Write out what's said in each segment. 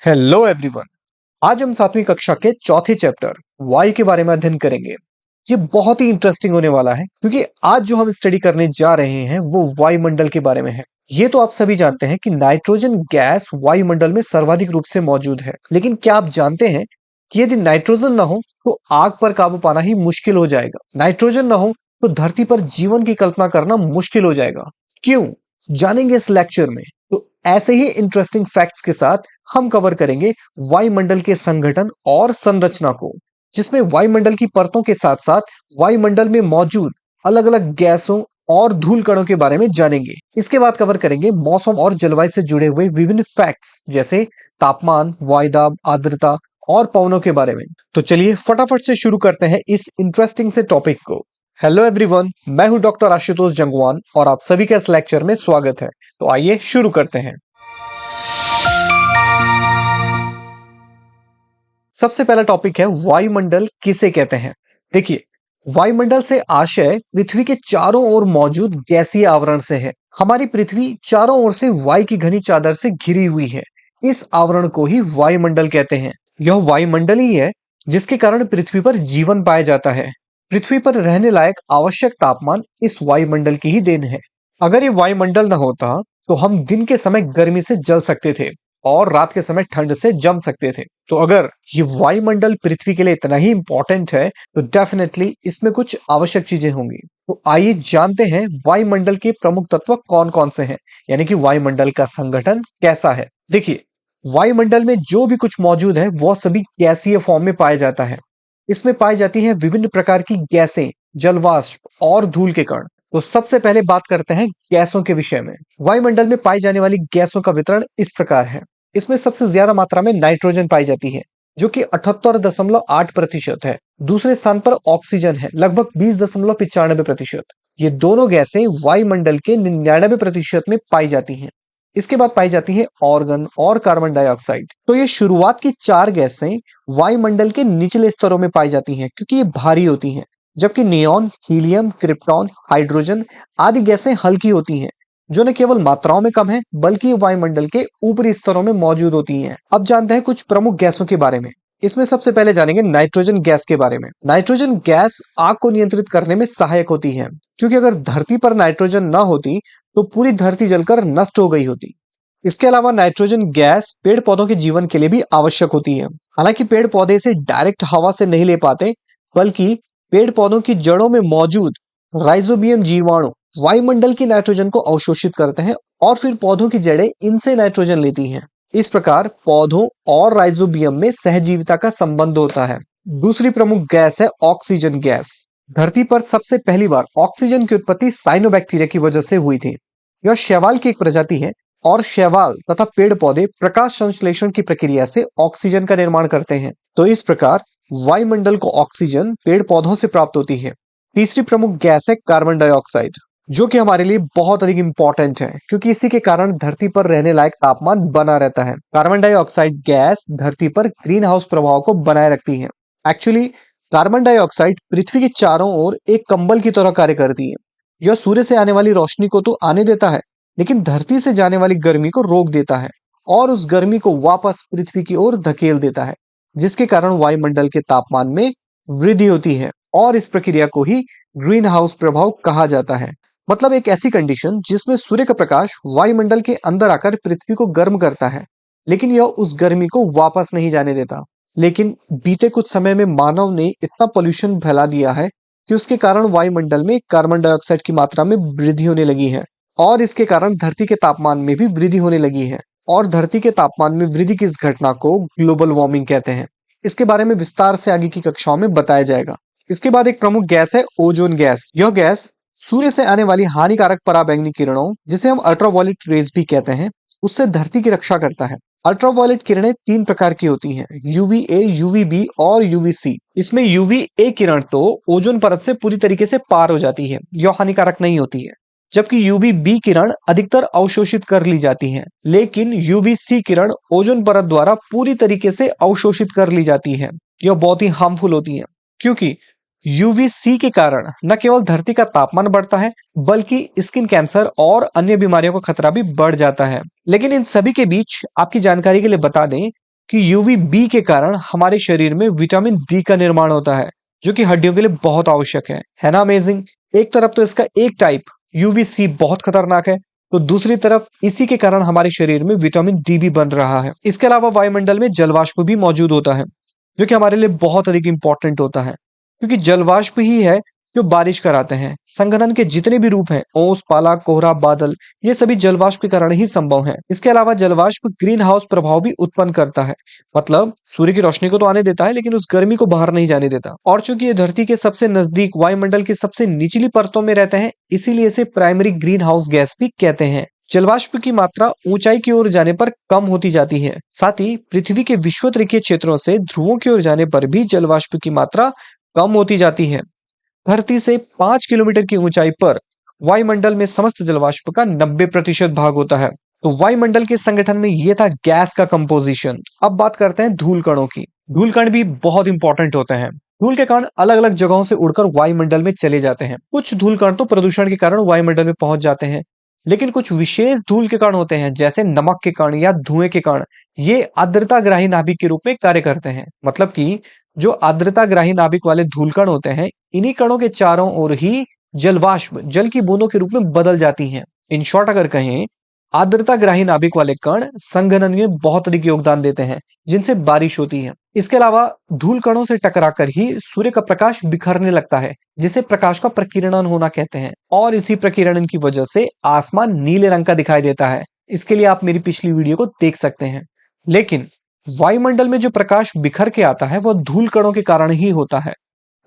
Hello everyone. आज हम 7वीं कक्षा के चौथे चैप्टर वायु के बारे में अध्ययन करेंगे। ये बहुत ही इंटरेस्टिंग होने वाला है क्योंकि आज जो हम स्टडी करने जा रहे हैं वो वायुमंडल के बारे में है। ये तो आप सभी जानते हैं कि नाइट्रोजन गैस वायुमंडल में सर्वाधिक रूप से मौजूद है, लेकिन क्या आप जानते हैं कि यदि नाइट्रोजन ना हो तो आग पर काबू पाना ही मुश्किल हो जाएगा। नाइट्रोजन ना हो तो धरती पर जीवन की कल्पना करना मुश्किल हो जाएगा। क्यों, जानेंगे इस लेक्चर में। तो ऐसे ही इंटरेस्टिंग फैक्ट्स के साथ हम कवर करेंगे वायुमंडल के संगठन और संरचना को, जिसमें वायुमंडल की परतों के साथ साथ वायुमंडल में मौजूद अलग अलग गैसों और धूल कणों के बारे में जानेंगे। इसके बाद कवर करेंगे मौसम और जलवायु से जुड़े हुए विभिन्न फैक्ट्स जैसे तापमान, वायुदाब, आर्द्रता और पवनों के बारे में। तो चलिए फटाफट से शुरू करते हैं इस इंटरेस्टिंग से टॉपिक को। हेलो एवरीवन, मैं हूं डॉक्टर आशुतोष जंगवान और आप सभी का इस लेक्चर में स्वागत है। तो आइए शुरू करते हैं। सबसे पहला टॉपिक है वायुमंडल किसे कहते हैं। देखिए, वायुमंडल से आशय पृथ्वी के चारों ओर मौजूद गैसीय आवरण से है। हमारी पृथ्वी चारों ओर से वायु की घनी चादर से घिरी हुई है। इस आवरण को ही वायुमंडल कहते हैं। यह वायुमंडल ही है जिसके कारण पृथ्वी पर जीवन पाया जाता है। पृथ्वी पर रहने लायक आवश्यक तापमान इस वायुमंडल की ही देन है। अगर ये वायुमंडल न होता तो हम दिन के समय गर्मी से जल सकते थे और रात के समय ठंड से जम सकते थे। तो अगर ये वायुमंडल पृथ्वी के लिए इतना ही इंपॉर्टेंट है तो डेफिनेटली इसमें कुछ आवश्यक चीजें होंगी। तो आइए जानते हैं वायुमंडल के प्रमुख तत्व कौन कौन से हैं, यानी कि वायुमंडल का संगठन कैसा है। देखिए, वायुमंडल में जो भी कुछ मौजूद है वह सभी गैसीय फॉर्म में पाया जाता है। इसमें पाई जाती है विभिन्न प्रकार की गैसें, जलवाष्प और धूल के कण। तो सबसे पहले बात करते हैं गैसों के विषय में। वायुमंडल में पाई जाने वाली गैसों का वितरण इस प्रकार है। इसमें सबसे ज्यादा मात्रा में नाइट्रोजन पाई जाती है जो कि 78.8% है। दूसरे स्थान पर ऑक्सीजन है लगभग 20.95%। ये दोनों गैसें वायुमंडल के 99% में पाई जाती हैं। इसके बाद पाई जाती है ऑर्गन और कार्बन डाइऑक्साइड। तो ये शुरुआत की 4 गैसें वायुमंडल के निचले स्तरों में पाई जाती हैं क्योंकि ये भारी होती हैं, जबकि नियॉन, हीलियम, क्रिप्टॉन, हाइड्रोजन आदि गैसें हल्की होती हैं जो न केवल मात्राओं में कम है बल्कि वायुमंडल के ऊपरी स्तरों में मौजूद होती हैं। अब जानते हैं कुछ प्रमुख गैसों के बारे में। इसमें सबसे पहले जानेंगे नाइट्रोजन गैस के बारे में। नाइट्रोजन गैस आग को नियंत्रित करने में सहायक होती है, क्योंकि अगर धरती पर नाइट्रोजन न होती तो पूरी धरती जलकर नष्ट हो गई होती। इसके अलावा नाइट्रोजन गैस पेड़ पौधों के जीवन के लिए भी आवश्यक होती है। हालांकि पेड़ पौधे इसे डायरेक्ट हवा से नहीं ले पाते, बल्कि पेड़ पौधों की जड़ों में मौजूद राइजोबियम जीवाणु वायुमंडल की नाइट्रोजन को अवशोषित करते हैं और फिर पौधों की जड़ें इनसे नाइट्रोजन लेती हैं। इस प्रकार पौधों और राइजोबियम में सहजीविता का संबंध होता है। दूसरी प्रमुख गैस है ऑक्सीजन गैस। धरती पर सबसे पहली बार ऑक्सीजन की उत्पत्ति साइनोबैक्टीरिया की वजह से हुई थी। यह शैवाल की एक प्रजाति है और शैवाल तथा पेड़ पौधे प्रकाश संश्लेषण की प्रक्रिया से ऑक्सीजन का निर्माण करते हैं। तो इस प्रकार वायुमंडल को ऑक्सीजन पेड़ पौधों से प्राप्त होती है। तीसरी प्रमुख गैस है कार्बन डाइऑक्साइड, जो कि हमारे लिए बहुत अधिक इंपॉर्टेंट है क्योंकि इसी के कारण धरती पर रहने लायक तापमान बना रहता है। कार्बन डाइऑक्साइड गैस धरती पर ग्रीन हाउस प्रभाव को बनाए रखती है। एक्चुअली कार्बन डाइऑक्साइड पृथ्वी के चारों ओर एक कंबल की तरह कार्य करती है। यह सूर्य से आने वाली रोशनी को तो आने देता है, लेकिन धरती से जाने वाली गर्मी को रोक देता है और उस गर्मी को वापस पृथ्वी की ओर धकेल देता है, जिसके कारण वायुमंडल के तापमान में वृद्धि होती है और इस प्रक्रिया को ही ग्रीन हाउस प्रभाव कहा जाता है। मतलब एक ऐसी कंडीशन जिसमें सूर्य का प्रकाश वायुमंडल के अंदर आकर पृथ्वी को गर्म करता है, लेकिन यह उस गर्मी को वापस नहीं जाने देता। लेकिन बीते कुछ समय में मानव ने इतना पोल्यूशन फैला दिया है कि उसके कारण वायुमंडल में कार्बन डाइऑक्साइड की मात्रा में वृद्धि होने लगी है और इसके कारण धरती के तापमान में भी वृद्धि होने लगी है। और धरती के तापमान में वृद्धि की इस घटना को ग्लोबल वार्मिंग कहते हैं। इसके बारे में विस्तार से आगे की कक्षाओं में बताया जाएगा। इसके बाद एक प्रमुख गैस है ओजोन गैस। यह गैस सूर्य से आने वाली हानिकारक पराबैंगनी किरणों, जिसे हम अल्ट्रावायलेट रेज भी कहते हैं, उससे धरती की रक्षा करता है। अल्ट्रावायलेट किरणें 3 प्रकार की होती हैं, यूवीए, यूवीबी और यूवीसी। इसमें यूवीए किरण तो ओजोन परत से पूरी तरीके से पार हो जाती है, यह हानिकारक नहीं होती है, जबकि यूवीबी किरण अधिकतर अवशोषित कर ली जाती हैं। लेकिन यूवीसी किरण ओजोन परत द्वारा पूरी तरीके से अवशोषित कर ली जाती है। यह बहुत ही हार्मफुल होती है क्योंकि यूवीसी के कारण न केवल धरती का तापमान बढ़ता है बल्कि स्किन कैंसर और अन्य बीमारियों का खतरा भी बढ़ जाता है। लेकिन इन सभी के बीच आपकी जानकारी के लिए बता दें कि यूवी बी के कारण हमारे शरीर में विटामिन डी का निर्माण होता है, जो कि हड्डियों के लिए बहुत आवश्यक है ना अमेजिंग। एक तरफ तो इसका एक टाइप यूवी सी बहुत खतरनाक है, तो दूसरी तरफ इसी के कारण हमारे शरीर में विटामिन डी भी बन रहा है। इसके अलावा वायुमंडल में जलवाष्प भी मौजूद होता है, जो कि हमारे लिए बहुत अधिक इंपॉर्टेंट होता है, क्योंकि जलवाष्प ही है जो बारिश कराते हैं। संघनन के जितने भी रूप हैं, ओस, पाला, कोहरा, बादल, ये सभी जलवाष्प के कारण ही संभव है। इसके अलावा जलवाष्प ग्रीन हाउस प्रभाव भी उत्पन्न करता है, मतलब सूर्य की रोशनी को तो आने देता है लेकिन उस गर्मी को बाहर नहीं जाने देता। और चूंकि ये धरती के सबसे नजदीक वायुमंडल की सबसे निचली परतों में रहते हैं, इसीलिए इसे प्राइमरी ग्रीन हाउस गैस भी कहते हैं। जलवाष्प की मात्रा ऊंचाई की ओर जाने पर कम होती जाती है। साथ ही पृथ्वी के विषुवत-रेखीय क्षेत्रों से ध्रुवों की ओर जाने पर भी जलवाष्प की मात्रा कम होती जाती है। धरती से 5 किलोमीटर की ऊंचाई पर वायुमंडल में समस्त जलवाष्प का 90% भाग होता है। तो वायुमंडल के संगठन में ये था गैस का कंपोजिशन। अब बात करते हैं धूल कणों की। धूल कण भी बहुत इंपॉर्टेंट होते हैं। धूल के कण अलग अलग जगहों से उड़कर वायुमंडल में चले जाते हैं। कुछ धूल कण तो प्रदूषण के कारण वायुमंडल में पहुंच जाते हैं, लेकिन कुछ विशेष धूल के कण होते हैं, जैसे नमक के कण या धुएं के कण। ये आर्द्रताग्राही नाभिक के रूप में कार्य करते हैं। मतलब कि जो आर्द्रताग्राही नाभिक वाले धूल कण होते हैं, इन्हीं कणों के चारों ओर ही जलवाष्प जल की बूंदों के रूप में बदल जाती हैं। इन शॉर्ट अगर कहें, आर्द्रताग्राही नाभिक वाले कण संघनन में बहुत अधिक योगदान देते हैं, जिनसे बारिश होती है। इसके अलावा धूल कणों से टकराकर ही सूर्य का प्रकाश बिखरने लगता है, जिसे प्रकाश का प्रकीर्णन होना कहते हैं। और इसी प्रकीर्णन की वजह से आसमान नीले रंग का दिखाई देता है। इसके लिए आप मेरी पिछली वीडियो को देख सकते हैं। लेकिन वायुमंडल में जो प्रकाश बिखर के आता है, वह धूल कणों के कारण ही होता है।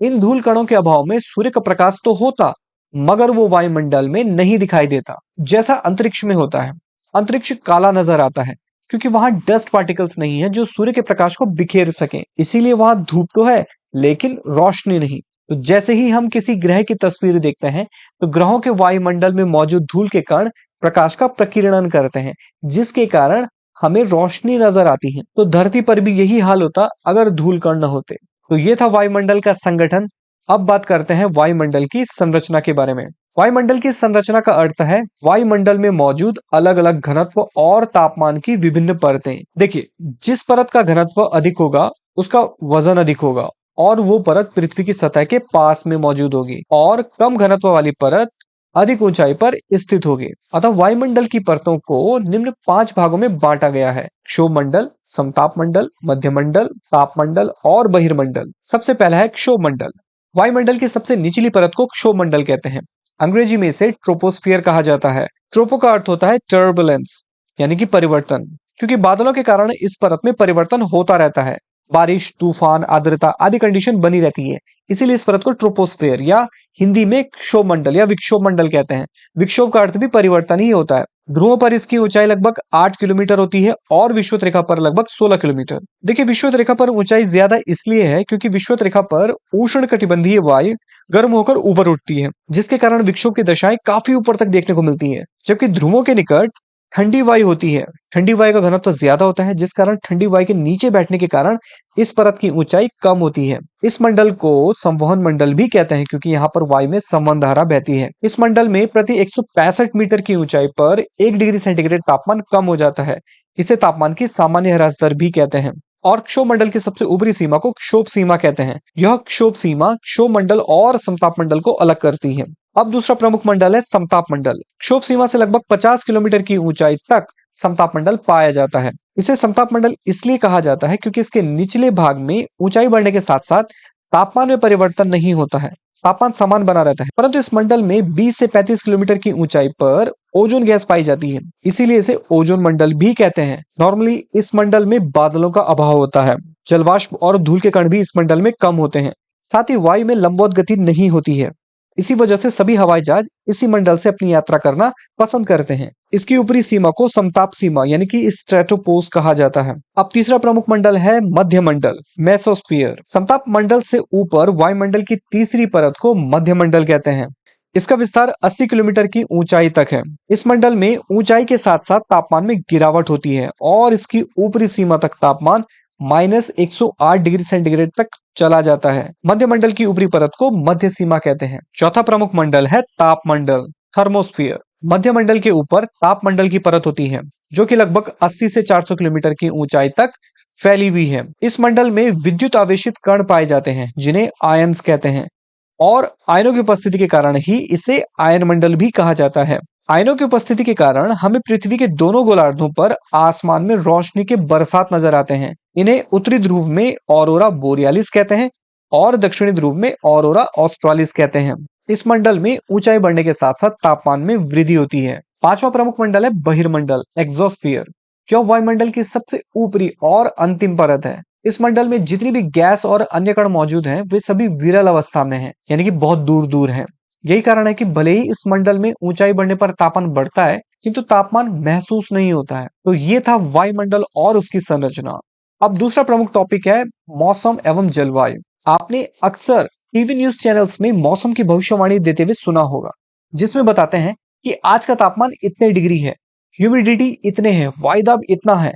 इन धूल कणों के अभाव में सूर्य का प्रकाश तो होता, मगर वो वायुमंडल में नहीं दिखाई देता, जैसा अंतरिक्ष में होता है। अंतरिक्ष काला नजर आता है, क्योंकि वहां डस्ट पार्टिकल्स नहीं है जो सूर्य के प्रकाश को बिखेर सकें। इसीलिए वहां धूप तो है, लेकिन रोशनी नहीं। तो जैसे ही हम किसी ग्रह की तस्वीर देखते हैं, तो ग्रहों के वायुमंडल में मौजूद धूल के कण प्रकाश का प्रकीर्णन करते हैं, जिसके कारण हमें रोशनी नजर आती है। तो धरती पर भी यही हाल होता अगर धूल कण न होते। तो ये था वायुमंडल का संगठन। अब बात करते हैं वायुमंडल की संरचना के बारे में। वायुमंडल की संरचना का अर्थ है वायुमंडल में मौजूद अलग अलग घनत्व और तापमान की विभिन्न परतें। देखिए, जिस परत का घनत्व अधिक होगा, उसका वजन अधिक होगा, और वो परत पृथ्वी की सतह के पास में मौजूद होगी, और कम घनत्व वाली परत अधिक ऊंचाई पर स्थित होगी। अतः वायुमंडल की परतों को निम्न 5 भागों में बांटा गया है: क्षोभमंडल, समतापमंडल, मध्यमंडल, तापमंडल और बहिर्मंडल। सबसे पहला है क्षोभमंडल। वायुमंडल की सबसे निचली परत को क्षोभमंडल कहते हैं। अंग्रेजी में इसे ट्रोपोस्फियर कहा जाता है। ट्रोपो का अर्थ होता है टर्बुलेंस, यानी कि परिवर्तन, क्योंकि बादलों के कारण इस परत में परिवर्तन होता रहता है। बारिश, तूफान, आर्द्रता आदि कंडीशन बनी रहती है, इसीलिए इस परत को ट्रोपोस्फेयर या हिंदी में क्षोभमंडल या विक्षोभ मंडल कहते हैं। विक्षोभ का अर्थ भी परिवर्तन ही होता है। ध्रुवों पर इसकी ऊंचाई लगभग 8 किलोमीटर होती है और विषुवत रेखा पर लगभग 16 किलोमीटर। देखिए, विषुवत रेखा पर ऊंचाई ज्यादा इसलिए है क्योंकि विषुवत रेखा पर उष्ण कटिबंधीय वायु गर्म होकर ऊपर उठती है, जिसके कारण विक्षोभ की दशाएं काफी ऊपर तक देखने को मिलती है। जबकि ध्रुवों के निकट ठंडी वायु होती है। ठंडी वायु का घनत्व ज्यादा होता है, जिस कारण ठंडी वायु के नीचे बैठने के कारण इस परत की ऊंचाई कम होती है। इस मंडल को संवहन मंडल भी कहते हैं, क्योंकि यहाँ पर वायु में संवहन धारा बहती है। इस मंडल में प्रति 165 मीटर की ऊंचाई पर 1 डिग्री सेंटीग्रेड तापमान कम हो जाता है। इसे तापमान की सामान्य ह्रास दर भी कहते हैं। और क्षोभ मंडल की सबसे ऊपरी सीमा को क्षोभ सीमा कहते हैं। यह क्षोभ सीमा क्षोभ मंडल और समताप मंडल को अलग करती है। अब दूसरा प्रमुख मंडल है समताप मंडल। क्षोभ सीमा से लगभग 50 किलोमीटर की ऊंचाई तक समताप मंडल पाया जाता है। इसे समताप मंडल इसलिए कहा जाता है क्योंकि इसके निचले भाग में ऊंचाई बढ़ने के साथ साथ तापमान में परिवर्तन नहीं होता है, तापमान समान बना रहता है। परंतु इस मंडल में 20 से 35 किलोमीटर की ऊंचाई पर ओजोन गैस पाई जाती है, इसीलिए इसे ओजोन मंडल भी कहते हैं। नॉर्मली इस मंडल में बादलों का अभाव होता है। जलवाष्प और धूल के कण भी इस मंडल में कम होते हैं। साथ ही वायु में लंबवत गति नहीं होती है। इसी वजह से सभी हवाई जहाज इसी मंडल से अपनी यात्रा करना पसंद करते हैं। इसकी ऊपरी सीमा को समताप सीमा यानी कि स्ट्रेटोपोज कहा जाता है। अब तीसरा प्रमुख मंडल है मध्य मंडल, मेसोस्फीयर। समताप मंडल से ऊपर वायुमंडल की तीसरी परत को मध्य मंडल कहते हैं। इसका विस्तार 80 किलोमीटर की ऊंचाई तक है। इस मंडल में ऊंचाई के साथ साथ तापमान में गिरावट होती है और इसकी ऊपरी सीमा तक तापमान -108 डिग्री सेंटीग्रेड तक चला जाता है। मध्य मंडल की ऊपरी परत को मध्य सीमा कहते हैं। चौथा प्रमुख मंडल है ताप मंडल, थर्मोस्फियर। मध्यमंडल के ऊपर तापमंडल की परत होती है, जो कि लगभग 80 से 400 किलोमीटर की ऊंचाई तक फैली हुई है। इस मंडल में विद्युत आवेशित कण पाए जाते हैं, जिन्हें आयन्स कहते हैं, और आयनों की उपस्थिति के कारण ही इसे आयन मंडल भी कहा जाता है। आयनों की उपस्थिति के कारण हमें पृथ्वी के दोनों गोलार्धों पर आसमान में रोशनी के बरसात नजर आते हैं। इन्हें उत्तरी ध्रुव में ऑरोरा बोरियालिस कहते हैं और दक्षिणी ध्रुव में ऑरोरा ऑस्ट्रालिस कहते हैं। इस मंडल में ऊंचाई बढ़ने के साथ साथ तापमान में वृद्धि होती है। पांचवा प्रमुख मंडल है बहिर्मंडल, एक्सोस्फियर, जो वायुमंडल की सबसे ऊपरी और अंतिम परत है। इस मंडल में जितनी भी गैस और अन्य कण मौजूद हैं, वे सभी विरल अवस्था में हैं, यानी कि बहुत दूर दूर हैं। यही कारण है कि भले ही इस मंडल में ऊंचाई बढ़ने पर तापमान बढ़ता है, किंतु तापमान महसूस नहीं होता है। तो ये था वायुमंडल और उसकी संरचना। अब दूसरा प्रमुख टॉपिक है मौसम एवं जलवायु। आपने अक्सर टीवी न्यूज चैनल्स में मौसम की भविष्यवाणी देते हुए सुना होगा, जिसमें बताते हैं कि आज का तापमान इतने डिग्री है, ह्यूमिडिटी इतने हैं, वायुदाब इतना है।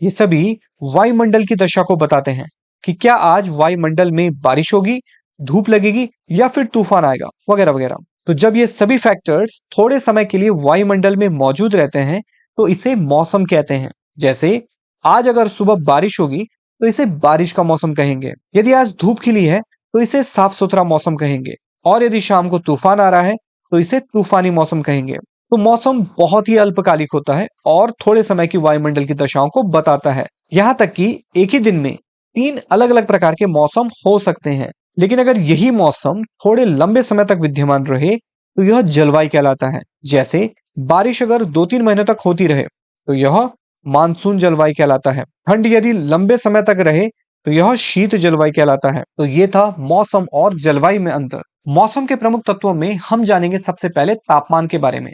ये सभी वायुमंडल की दशा को बताते हैं कि क्या आज वायुमंडल में बारिश होगी, धूप लगेगी या फिर तूफान आएगा, वगैरह वगैरह। तो जब ये सभी फैक्टर्स थोड़े समय के लिए वायुमंडल में मौजूद रहते हैं, तो इसे मौसम कहते हैं। जैसे आज अगर सुबह बारिश होगी तो इसे बारिश का मौसम कहेंगे। यदि आज धूप खिली है तो इसे साफ सुथरा मौसम कहेंगे, और यदि शाम को तूफान आ रहा है तो इसे तूफानी मौसम कहेंगे। तो मौसम बहुत ही अल्पकालिक होता है और थोड़े समय की वायुमंडल की दशाओं को बताता है। यहाँ तक कि एक ही दिन में 3 अलग अलग प्रकार के मौसम हो सकते हैं, लेकिन अगर यही मौसम थोड़े लंबे समय तक विद्यमान रहे तो यह जलवायु कहलाता है। जैसे बारिश अगर 2-3 महीनों तक होती रहे तो यह मानसून जलवायु कहलाता है। ठंड यदि लंबे समय तक रहे तो यह शीत जलवायु कहलाता है। तो ये था मौसम और जलवायु में अंतर। मौसम के प्रमुख तत्वों में हम जानेंगे सबसे पहले तापमान के बारे में।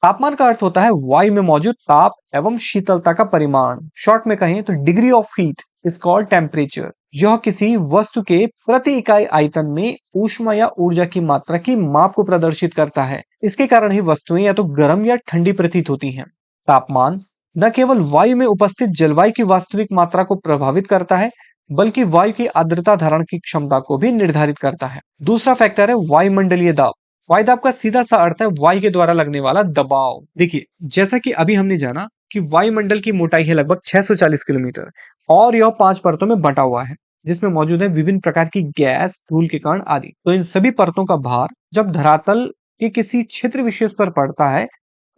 तापमान का अर्थ होता है वायु में मौजूद ताप एवं शीतलता का परिमाण। शॉर्ट में कहें तो degree of heat is called temperature. यह किसी वस्तु के प्रति इकाई आयतन में ऊष्मा या ऊर्जा की मात्रा की माप को प्रदर्शित करता है। इसके कारण ही वस्तुएं या तो गर्म या ठंडी प्रतीत होती हैं। तापमान न केवल वायु में उपस्थित जलवायु की वास्तविक मात्रा को प्रभावित करता है, बल्कि वायु की आर्द्रता धारण की क्षमता को भी निर्धारित करता है। दूसरा फैक्टर है वायुमंडलीय दाब। वायुदाब का सीधा सा अर्थ है वायु के द्वारा लगने वाला दबाव। देखिए, जैसा कि अभी हमने जाना कि वायुमंडल की मोटाई है लगभग 640 किलोमीटर और यह 5 परतों में बटा हुआ है, जिसमें मौजूद है विभिन्न प्रकार की गैस, धूल के कण आदि। तो इन सभी परतों का भार जब धरातल के किसी क्षेत्र विशेष पर पड़ता है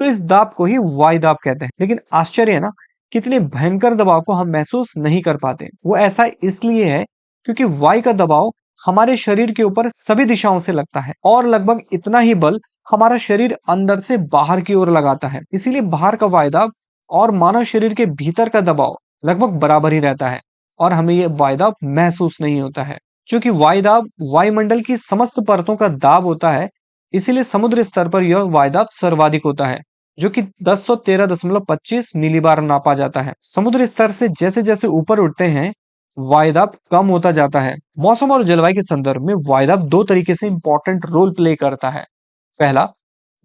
तो इस दाब को ही वायुदाब कहते हैं। लेकिन आश्चर्य है ना, कितने भयंकर दबाव को हम महसूस नहीं कर पाते। वो ऐसा इसलिए है क्योंकि वायु का दबाव हमारे शरीर के ऊपर सभी दिशाओं से लगता है और लगभग इतना ही बल हमारा शरीर अंदर से बाहर की ओर लगाता है। इसीलिए बाहर का वायुदाब और मानव शरीर के भीतर का दबाव लगभग बराबर ही रहता है और हमें यह वायुदाब महसूस नहीं होता है। चूंकि वायुदाब वायुमंडल की समस्त परतों का दाब होता है, इसीलिए समुद्र स्तर पर यह वायुदाब सर्वाधिक होता है, जो कि 1013.25 मिलीबार नापा जाता है। समुद्र स्तर से जैसे जैसे ऊपर उठते हैं, वायुदाब कम होता जाता है। मौसम और जलवायु के संदर्भ में वायुदाब 2 तरीके से इंपॉर्टेंट रोल प्ले करता है। पहला,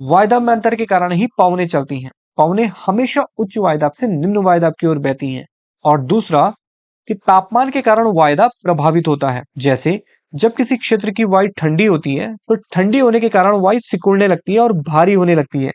वायुदाब में अंतर के कारण ही पवनें चलती हैं। पवनें हमेशा उच्च वायुदाब से निम्न वायुदाब की ओर बहती हैं। और दूसरा, कि तापमान के कारण वायुदाब प्रभावित होता है। जैसे जब किसी क्षेत्र की वायु ठंडी होती है तो ठंडी होने के कारण वायु सिकुड़ने लगती है और भारी होने लगती है।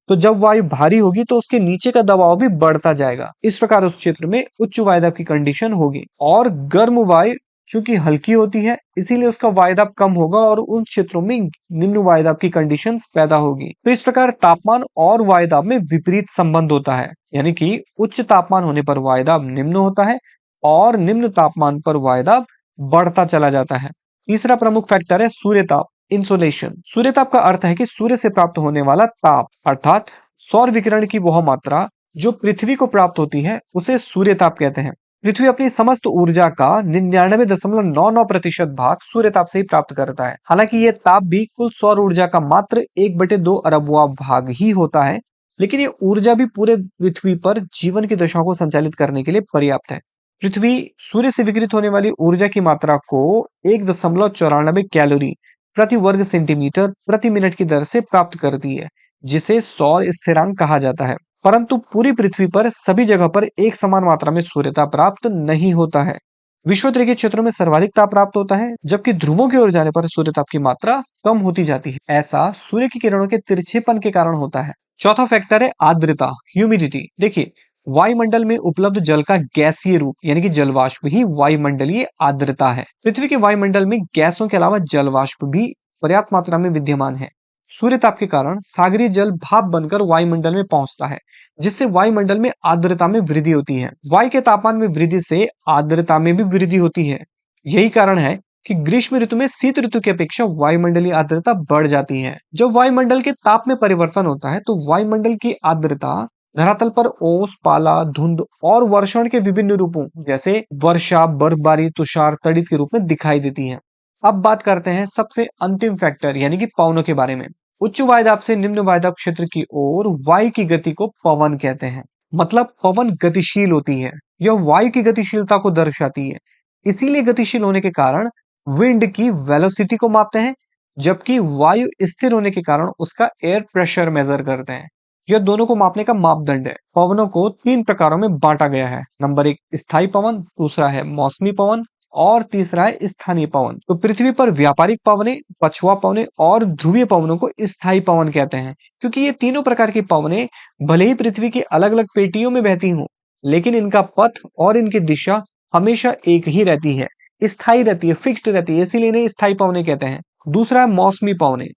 तो जब वायु भारी होगी तो उसके नीचे का दबाव भी बढ़ता जाएगा। इस प्रकार उस क्षेत्र में उच्च वायुदाब की कंडीशन होगी। और गर्म वायु चूंकि हल्की होती है, इसीलिए उसका वायुदाब कम होगा और उन क्षेत्रों में निम्न वायुदाब की कंडीशंस पैदा होगी। तो इस प्रकार तापमान और वायुदाब में विपरीत संबंध होता है, यानी कि उच्च तापमान होने पर वायुदाब निम्न होता है और निम्न तापमान पर वायुदाब बढ़ता चला जाता है। तीसरा प्रमुख फैक्टर है सूर्यताप, इंसोलेशन। सूर्यताप का अर्थ है कि सूर्य से प्राप्त होने वाला ताप, अर्थात सौर विकिरण की वह मात्रा जो पृथ्वी को प्राप्त होती है, उसे सूर्यताप कहते हैं। पृथ्वी अपनी समस्त ऊर्जा का 99.99% भाग सूर्यताप से ही प्राप्त करता है। हालांकि यह ताप भी कुल सौर ऊर्जा का मात्र 1/2 अरबवा भाग ही होता है, लेकिन ये ऊर्जा भी पूरे पृथ्वी पर जीवन की दशाओं को संचालित करने के लिए पर्याप्त है। पृथ्वी सूर्य से विकिरित होने वाली ऊर्जा की मात्रा को 1.94 कैलोरी प्रति वर्ग सेंटीमीटर प्रति मिनट की दर से प्राप्त करती है, जिसे सौर स्थिरांक कहा जाता है। परंतु पूरी पृथ्वी पर सभी जगह पर एक समान मात्रा में सूर्यताप प्राप्त नहीं होता है। विषुवत के क्षेत्रों में सर्वाधिक ताप प्राप्त होता है, जबकि ध्रुवों की ओर जाने पर सूर्यताप की मात्रा कम होती जाती है। ऐसा सूर्य की किरणों के तिरछेपन के कारण होता है। चौथा फैक्टर है आर्द्रता, ह्यूमिडिटी। देखिए, वायुमंडल में उपलब्ध जल का गैसीय रूप यानी कि जलवाष्प ही वायुमंडलीय आर्द्रता है। पृथ्वी के वायुमंडल में गैसों के अलावा जलवाष्प भी पर्याप्त मात्रा में विद्यमान है। सूर्य ताप के कारण सागरीय जल भाप बनकर वायुमंडल में पहुंचता है, जिससे वायुमंडल में आर्द्रता में वृद्धि होती है। वायु के तापमान में वृद्धि से आर्द्रता में भी वृद्धि होती है। यही कारण है कि ग्रीष्म ऋतु में शीत ऋतु की अपेक्षा वायुमंडलीय आर्द्रता बढ़ जाती है। जब वायुमंडल के ताप में परिवर्तन होता है, तो वायुमंडल की आर्द्रता धरातल पर ओस, पाला, धुंध और वर्षण के विभिन्न रूपों जैसे वर्षा, बर्फबारी, तुषार, तड़ित के रूप में दिखाई देती है। अब बात करते हैं सबसे अंतिम फैक्टर यानी कि पवनों के बारे में। उच्च वायुदाब से निम्न वायुदाब क्षेत्र की ओर वायु की गति को पवन कहते हैं। मतलब पवन गतिशील होती है। यह वायु की गतिशीलता को दर्शाती है। इसीलिए गतिशील होने के कारण विंड की वेलोसिटी को मापते हैं, जबकि वायु स्थिर होने के कारण उसका एयर प्रेशर मेजर करते हैं। यह दोनों को मापने का मापदंड है। पवनों को 3 प्रकारों में बांटा गया है। नंबर 1 स्थायी पवन, दूसरा है मौसमी पवन और तीसरा है स्थानीय पवन। तो पृथ्वी पर व्यापारिक पवने, पछुआ पवने और ध्रुवीय पवनों को स्थायी पवन कहते हैं, क्योंकि ये तीनों प्रकार की पवने भले ही पृथ्वी की अलग-अलग पेटियों में बहती हों, लेकिन इनका पथ और इनकी दिशा हमेशा एक ही रहती है, स्थायी रहती है, फिक्स्ड रहती है, इसीलिए इन्हें स्थायी पवने कहते हैं। दूसरा है मौसमी पवने।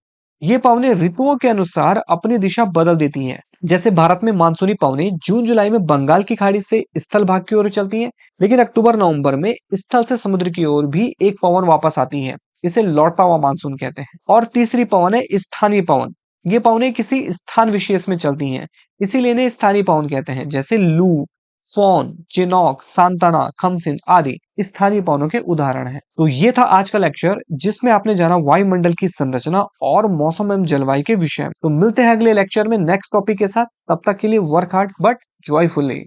ये पवने ऋतुओं के अनुसार अपनी दिशा बदल देती हैं। जैसे भारत में मानसूनी पवने जून जुलाई में बंगाल की खाड़ी से स्थल भाग की ओर चलती हैं, लेकिन अक्टूबर नवंबर में स्थल से समुद्र की ओर भी एक पवन वापस आती है। इसे लौटता हुआ मानसून कहते हैं। और तीसरी पवन है स्थानीय पवन। ये पवने किसी स्थान विशेष में चलती हैं, इसीलिए इन्हें स्थानीय पवन कहते हैं। जैसे लू, फोन, चिनॉक, सांताना, खमसिन आदि स्थानीय पवनों के उदाहरण हैं। तो ये था आज का लेक्चर, जिसमें आपने जाना वायुमंडल की संरचना और मौसम एवं जलवायु के विषय में। तो मिलते हैं अगले लेक्चर में नेक्स्ट टॉपिक के साथ। तब तक के लिए वर्क हार्ड बट जॉयफुली।